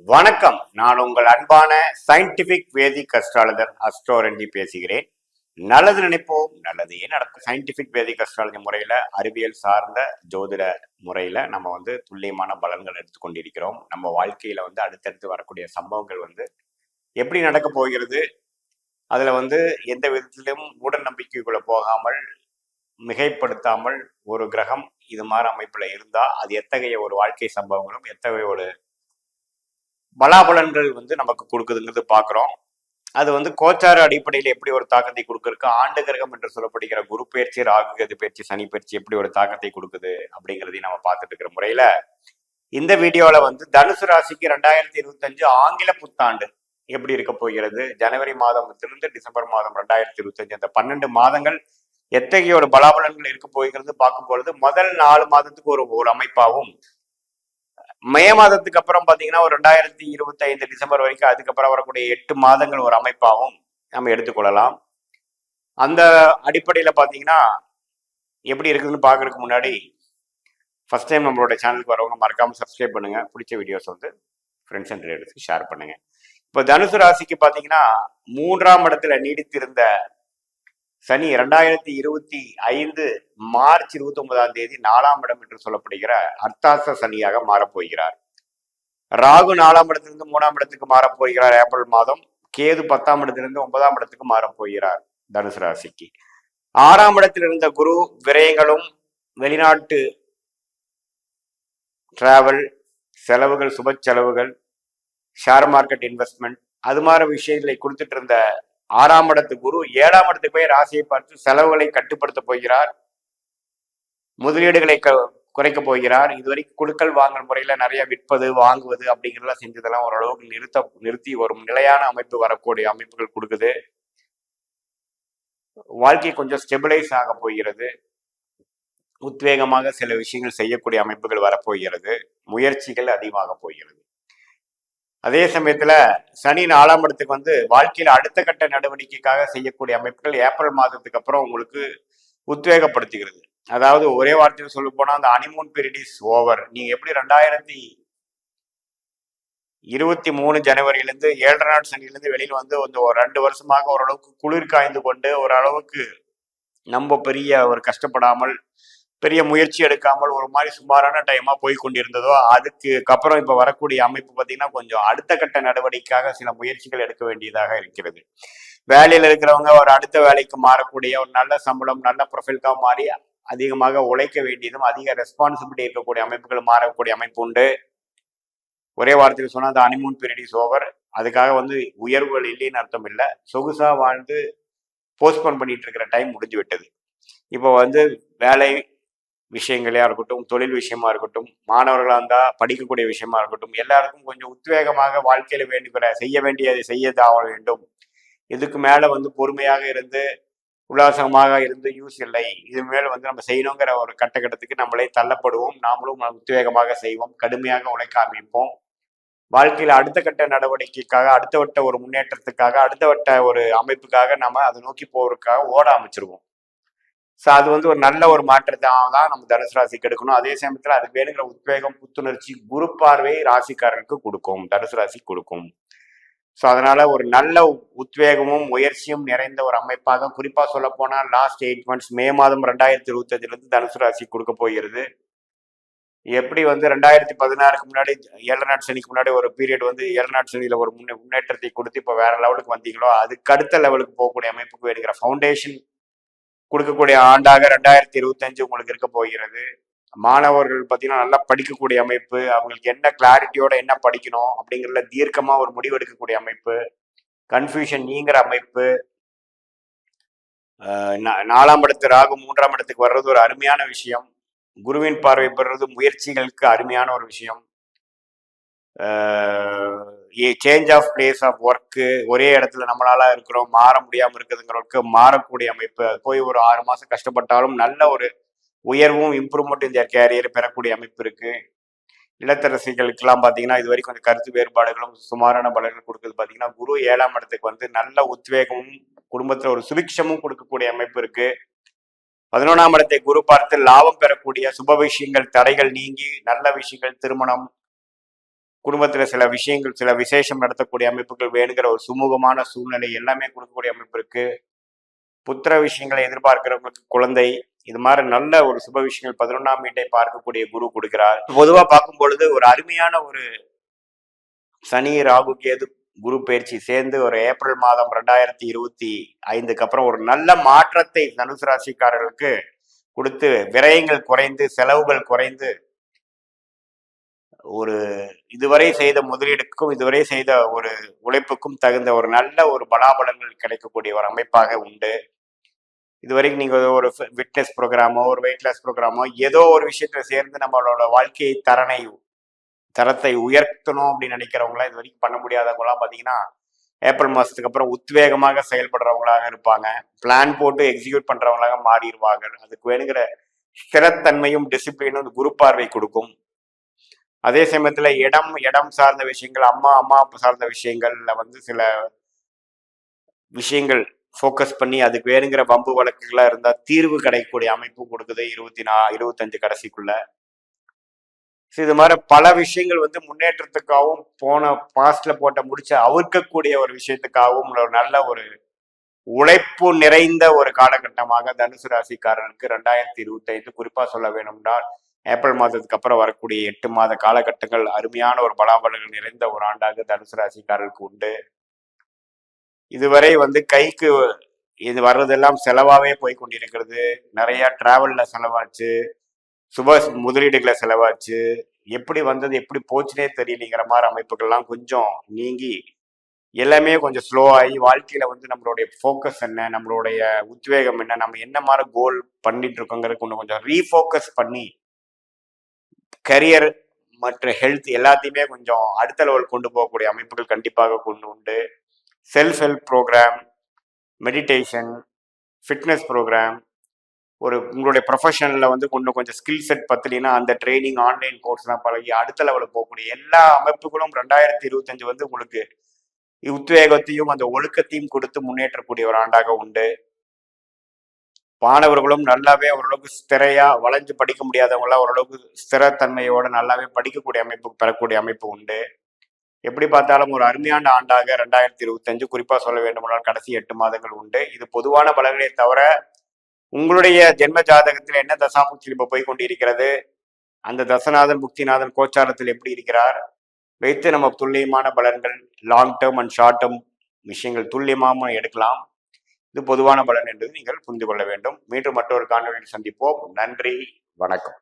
வணக்கம். நான் உங்கள் அன்பான சயின்டிபிக் வேதிக் அஸ்ட்ராலஜர் அஸ்ட்ரோரஞ்சி பேசுகிறேன். நல்லது நினைப்போம், நல்லதையே நடக்கும். சயின்டிபிக் வேதிக் அஸ்ட்ராலஜி முறையில, அறிவியல் சார்ந்த ஜோதிட முறையில நம்ம துல்லியமான பலன்கள் எடுத்துக்கொண்டிருக்கிறோம். நம்ம வாழ்க்கையில அடுத்தடுத்து வரக்கூடிய சம்பவங்கள் எப்படி நடக்க போகிறது, அதுல எந்த விதத்திலும் மூட நம்பிக்கைக்குள்ள போகாமல், மிகைப்படுத்தாமல், ஒரு கிரகம் இது மாதிரி அமைப்புல இருந்தா அது எத்தகைய ஒரு வாழ்க்கை சம்பவங்களும் எத்தகைய ஒரு பலாபலன்கள் நமக்கு கொடுக்குதுங்கிறது பார்க்குறோம். அது கோச்சார அடிப்படையில் எப்படி ஒரு தாக்கத்தை கொடுக்குறக்கு, ஆண்டு கிரகம் என்று சொல்லப்படுகிற குரு பயிற்சி, ராகு கேது பயிற்சி, சனி பயிற்சி எப்படி ஒரு தாக்கத்தை கொடுக்குது அப்படிங்கிறதையும் நம்ம பார்த்துட்டு இருக்கிற முறையில இந்த வீடியோவில் தனுசு ராசிக்கு 2025 ஆங்கில புத்தாண்டு எப்படி இருக்க போகிறது, ஜனவரி மாதத்திலிருந்து டிசம்பர் மாதம் 2025 அந்த 12 மாதங்கள் எத்தகைய ஒரு பலாபலன்கள் இருக்க போகிறது பார்க்கும் பொழுது, முதல் 4 மாதத்துக்கு ஒரு அமைப்பாகவும், மே மாதத்துக்கு அப்புறம் பாத்தீங்கன்னா ஒரு 2025 டிசம்பர் வரைக்கும் அதுக்கப்புறம் வரக்கூடிய 8 மாதங்கள் ஒரு அமைப்பாகவும் நம்ம எடுத்துக்கொள்ளலாம். அந்த அடிப்படையில பாத்தீங்கன்னா எப்படி இருக்குதுன்னு பாக்குறதுக்கு முன்னாடி ஃபர்ஸ்ட் டைம் நம்மளோட சேனலுக்கு வரவங்க மறக்காம சப்ஸ்கிரைப் பண்ணுங்க. பிடிச்ச வீடியோஸ் ஃப்ரெண்ட்ஸ் அண்ட் ரிலேட்டிவ்ஸ்க்கு ஷேர் பண்ணுங்க. இப்போ தனுசு ராசிக்கு பாத்தீங்கன்னா 3ஆம் இடத்துல நீடித்திருந்த சனி 2025 மார்ச் 29ஆம் தேதி 4ஆம் இடம் என்று சொல்லப்படுகிற அர்த்தாச சனியாக மாறப்போகிறார். ராகு 4ஆம் இடத்திலிருந்து 3ஆம் இடத்துக்கு மாறப்போகிறார் ஏப்ரல் மாதம். கேது 10ஆம் இடத்திலிருந்து 9ஆம் இடத்துக்கு மாறப்போகிறார் தனுசு ராசிக்கு. 6ஆம் இடத்தில் இருந்த குரு விரயங்களும், வெளிநாட்டு டிராவல் செலவுகள், சுப செலவுகள், ஷேர் மார்க்கெட் இன்வெஸ்ட்மெண்ட், அது மாதிரி விஷயங்களை கொடுத்துட்டு இருந்த 6ஆம் இடத்து குரு 7ஆம் இடத்துக்கு போய் ராசியை பார்த்து செலவுகளை கட்டுப்படுத்த போகிறார். முதலீடுகளை குறைக்க போகிறார். இதுவரைக்கும் குடுக்கல் வாங்கல் முறையில நிறைய விற்பது, வாங்குவது அப்படிங்கிறதெல்லாம் செஞ்சதெல்லாம் ஓரளவுக்கு நிறுத்தி ஒரு நிலையான அமைப்பு வரக்கூடிய அமைப்புகள் கொடுக்குது. வாழ்க்கை கொஞ்சம் ஸ்டெபிளைஸ் ஆக போகிறது. உத்வேகமாக சில விஷயங்கள் செய்யக்கூடிய அமைப்புகள் வரப்போகிறது. முயற்சிகள் அதிகமாக போகிறது. அதே சமயத்துல சனி 4ஆம் இடத்துக்கு வாழ்க்கையில அடுத்த கட்ட நடவடிக்கைக்காக செய்யக்கூடிய அமைப்புகள் ஏப்ரல் மாதத்துக்கு அப்புறம் உங்களுக்கு உத்வேகப்படுத்துகிறது. அதாவது ஒரே வார்த்தையில் சொல்ல போனா அந்த ஹனிமூன் பீரியட் இஸ் ஓவர். நீங்க எப்படி 2023 ஜனவரியிலிருந்து 7 நாள் சனியிலிருந்து வெளியில் ஒரு 2 வருஷமாக ஓரளவுக்கு குளிர் காய்ந்து கொண்டு, ஓரளவுக்கு நம்ம பெரிய ஒரு கஷ்டப்படாமல், பெரிய முயற்சி எடுக்காமல் ஒரு மாதிரி சுமாரான டைமா போய் கொண்டிருந்ததோ, அதுக்கு அப்புறம் இப்ப வரக்கூடிய அமைப்பு பார்த்தீங்கன்னா கொஞ்சம் அடுத்த கட்ட நடவடிக்கைக்காக சில முயற்சிகள் எடுக்க வேண்டியதாக இருக்கிறது. வேலையில இருக்கிறவங்க ஒரு அடுத்த வேலைக்கு மாறக்கூடிய, ஒரு நல்ல சம்பளம், நல்ல ப்ரொஃபைல்காக மாறி அதிகமாக உழைக்க வேண்டியதும், அதிக ரெஸ்பான்சிபிலிட்டி இருக்கக்கூடிய அமைப்புகள் மாறக்கூடிய அமைப்பு உண்டு. ஒரே வார்த்தையில் சொன்னா அந்த ஹனிமூன் பீரியட் இஸ் ஓவர். அதுக்காக உயர்வுகள் இல்லைன்னு அர்த்தம் இல்லை. சொகுசா வாழ்ந்து போஸ்ட்போன் பண்ணிட்டு இருக்கிற டைம் முடிஞ்சு விட்டது. இப்போ வேலை விஷயங்களையா இருக்கட்டும், தொழில் விஷயமா இருக்கட்டும், மாணவர்களா இருந்தா படிக்கக்கூடிய விஷயமா இருக்கட்டும், எல்லாருக்கும் கொஞ்சம் உத்வேகமாக வாழ்க்கையில செய்ய வேண்டியதை செய்யதாக வேண்டும். இதுக்கு மேல பொறுமையாக இருந்து, உல்லாசமாக இருந்து யூஸ் இல்லை. இது மேல நம்ம செய்யணுங்கிற ஒரு கட்டத்துக்கு நம்மளே தள்ளப்படுவோம். நாமளும் உத்வேகமாக செய்வோம், கடுமையாக உழைக்க ஆரம்பிப்போம். வாழ்க்கையில அடுத்த கட்ட நடவடிக்கைக்காக, அடுத்த வட்ட ஒரு முன்னேற்றத்துக்காக, அடுத்த வட்ட ஒரு அமைப்புக்காக நம்ம அதை நோக்கி போறதுக்காக ஓட அமைச்சிருவோம். ஸோ அது ஒரு நல்ல ஒரு மாற்றத்தை தான் நம்ம தனுசு ராசிக்கு எடுக்கணும். அதே சமயத்தில் அதுக்கு வேணுங்கிற உத்வேகம், புத்துணர்ச்சி குரு பார்வை ராசிக்காரருக்கு கொடுக்கும், தனுசு ராசி கொடுக்கும். ஸோ அதனால ஒரு நல்ல உத்வேகமும் முயற்சியும் நிறைந்த ஒரு அமைப்பாக, குறிப்பா சொல்ல போனா லாஸ்ட் 8 months மே மாதம் 2025 தனுசு ராசி கொடுக்க போகிறது. எப்படி 2016க்கு முன்னாடி 7 நாட் சனிக்கு முன்னாடி ஒரு பீரியட் 7 நாட் சனியில ஒரு முன்னேற்றத்தை கொடுத்து இப்போ வேற லெவலுக்கு வந்தீங்களோ, அதுக்கு அடுத்த லெவலுக்கு போகக்கூடிய அமைப்புக்கு வேணுங்கிற ஃபவுண்டேஷன் கொடுக்கக்கூடிய ஆண்டாக 2025 உங்களுக்கு இருக்க போகிறது. மாணவர்கள் பார்த்தீங்கன்னா நல்லா படிக்கக்கூடிய அமைப்பு, அவங்களுக்கு என்ன கிளாரிட்டியோட என்ன படிக்கணும் அப்படிங்கிறதுல தீர்க்கமா ஒரு முடிவு எடுக்கக்கூடிய அமைப்பு, கன்ஃபியூஷன் நீங்கிற அமைப்பு. 4ஆம் இடத்து ராகு 3ஆம் இடத்துக்கு வர்றது ஒரு அருமையான விஷயம். குருவின் பார்வை பெறுறது முயற்சிகளுக்கு அருமையான ஒரு விஷயம். Change of place of work, ஒரே இடத்துல நம்மளால இருக்கிறோம், மாற முடியாம இருக்குதுங்கிறவருக்கு மாறக்கூடிய அமைப்பு. போய் ஒரு 6 மாசம் கஷ்டப்பட்டாலும் நல்ல ஒரு உயர்வும் இம்ப்ரூவ்மெண்ட் இந்த கேரியர் பெறக்கூடிய அமைப்பு இருக்கு. இல்லத்தரசிகளுக்கெல்லாம் பார்த்தீங்கன்னா இது வரைக்கும் கொஞ்சம் கருத்து வேறுபாடுகளும் சுமாரான பலன்கள் கொடுக்குது. பார்த்தீங்கன்னா குரு 7ஆம் இடத்துக்கு நல்ல உத்வேகமும் குடும்பத்தில் ஒரு சுபிக்ஷமும் கொடுக்கக்கூடிய அமைப்பு இருக்கு. 11ஆம் இடத்தை குரு பார்த்து லாபம் பெறக்கூடிய சுப விஷயங்கள், தடைகள் நீங்கி நல்ல விஷயங்கள், திருமணம், குடும்பத்துல சில விஷயங்கள், சில விசேஷம் நடத்தக்கூடிய அமைப்புகள் வேணுங்கிற ஒரு சுமூகமான சூழ்நிலை எல்லாமே கொடுக்கக்கூடிய அமைப்பு இருக்கு. புத்திர விஷயங்களை எதிர்பார்க்கிறவங்களுக்கு குழந்தை, இது மாதிரி நல்ல ஒரு சுப விஷயங்கள் 11ஆம் வீட்டை பார்க்கக்கூடிய குரு கொடுக்கிறார். பொதுவா பார்க்கும் பொழுது ஒரு அருமையான ஒரு சனி ராகு கேது குரு பயிற்சி சேர்ந்து ஒரு ஏப்ரல் மாதம் 2025க்கு அப்புறம் ஒரு நல்ல மாற்றத்தை தனுசு ராசிக்காரர்களுக்கு கொடுத்து விரயங்கள் குறைந்து செலவுகள் குறைந்து ஒரு இதுவரை செய்த முதலீடுக்கும் இதுவரை செய்த ஒரு உழைப்புக்கும் தகுந்த ஒரு நல்ல ஒரு பலாபலங்கள் கிடைக்கக்கூடிய ஒரு அமைப்பாக உண்டு. இதுவரைக்கும் நீங்க ஒரு ஃபிட்னஸ் ப்ரோக்ராமோ ஒரு வெயிட் லாஸ் ப்ரோக்ராமோ ஏதோ ஒரு விஷயத்துல சேர்ந்து நம்மளோட வாழ்க்கை தரத்தை உயர்த்தணும் அப்படின்னு நினைக்கிறவங்களாம் இது வரைக்கும் பண்ண முடியாதவங்களாம் பார்த்தீங்கன்னா ஏப்ரல் மாதத்துக்கு அப்புறம் உத்வேகமாக செயல்படுறவங்களாக இருப்பாங்க. பிளான் போட்டு எக்ஸிக்யூட் பண்றவங்களாக மாறிடுவாங்க. அதுக்கு வேணுங்கிற ஸ்திரத்தன்மையும் டிசிப்ளினும் குரு பார்வை கொடுக்கும். அதே சமயத்துல இடம் சார்ந்த விஷயங்கள், அம்மா அப்பா சார்ந்த விஷயங்கள்ல சில விஷயங்கள் ஃபோக்கஸ் பண்ணி அதுக்கு வேணுங்கிற வம்பு வழக்குகளா இருந்தா தீர்வு கிடைக்கக்கூடிய அமைப்பு கொடுக்குது 25 கடைசிக்குள்ள. இது மாதிரி பல விஷயங்கள் முன்னேற்றத்துக்காகவும் போன பாஸ்ட்ல போட்ட முடிச்ச அவிர்க்கக்கூடிய ஒரு விஷயத்துக்காகவும் ஒரு நல்ல ஒரு உழைப்பு நிறைந்த ஒரு காலகட்டமாக தனுசு ராசிக்காரனுக்கு 2025 குறிப்பா சொல்ல வேணும்னால் ஏப்ரல் மாதத்துக்கு அப்புறம் வரக்கூடிய 8 மாத காலகட்டங்கள் அருமையான ஒரு பலாபலங்கள் நிறைந்த ஒரு ஆண்டாக தனுசு ராசிக்காரருக்கு உண்டு. இதுவரை கைக்கு இது வர்றதெல்லாம் செலவாகவே போய் கொண்டிருக்கிறது. நிறைய டிராவல்ல செலவாச்சு, சுப முதலீடுகளை செலவாச்சு, எப்படி வந்தது எப்படி போச்சுனே தெரியலைங்கிற மாதிரி அமைப்புகள்லாம் கொஞ்சம் நீங்கி எல்லாமே கொஞ்சம் ஸ்லோ ஆகி வாழ்க்கையில நம்மளுடைய ஃபோக்கஸ் என்ன, நம்மளுடைய உத்வேகம் என்ன, நம்ம என்ன மாதிரி கோல் பண்ணிட்டு இருக்கோங்கிறது கொஞ்சம் ரீஃபோக்கஸ் பண்ணி கரியர் மற்ற ஹெல்த் எல்லாத்தையுமே கொஞ்சம் அடுத்த லெவல் கொண்டு போகக்கூடிய அமைப்புகள் கண்டிப்பாக கொண்டு உண்டு. Self help program, meditation, fitness program, ஒரு உங்களுடைய ப்ரொஃபஷனில் கொஞ்சம் ஸ்கில் செட் பத்தலைன்னா அந்த ட்ரைனிங் ஆன்லைன் கோர்ஸ்லாம் பழகி அடுத்த லெவலுக்கு போகக்கூடிய எல்லா அமைப்புகளும் 2025 உங்களுக்கு உத்வேகத்தையும் அந்த ஒழுக்கத்தையும் கொடுத்து முன்னேற்றக்கூடிய ஒரு ஆண்டாக உண்டு. மாணவர்களும் நல்லாவே ஓரளவுக்கு ஸ்திரையா வளைஞ்சு படிக்க முடியாதவங்களாம் ஓரளவுக்கு ஸ்திரத்தன்மையோட நல்லாவே படிக்கக்கூடிய அமைப்பு பெறக்கூடிய அமைப்பு உண்டு. எப்படி பார்த்தாலும் ஒரு அருமையான ஆண்டாக 2025 குறிப்பா சொல்ல வேண்டுமானால் கடைசி 8 மாதங்கள் உண்டு. இது பொதுவான பலன்களை தவிர உங்களுடைய ஜென்ம ஜாதகத்தில் என்ன தசாபுக்தி இப்ப போய் கொண்டிருக்கிறது, அந்த தசநாதன் புக்திநாதன் கோச்சாரத்தில் எப்படி இருக்கிறார் வைத்து நம்ம துல்லியமான பலன்கள் long term and short term விஷயங்கள் துல்லியமாக எடுக்கலாம். இது பொதுவான பலன் என்று நீங்கள் புரிந்து கொள்ள வேண்டும். மீண்டும் மற்றொரு காணொலியில் சந்திப்போம். நன்றி, வணக்கம்.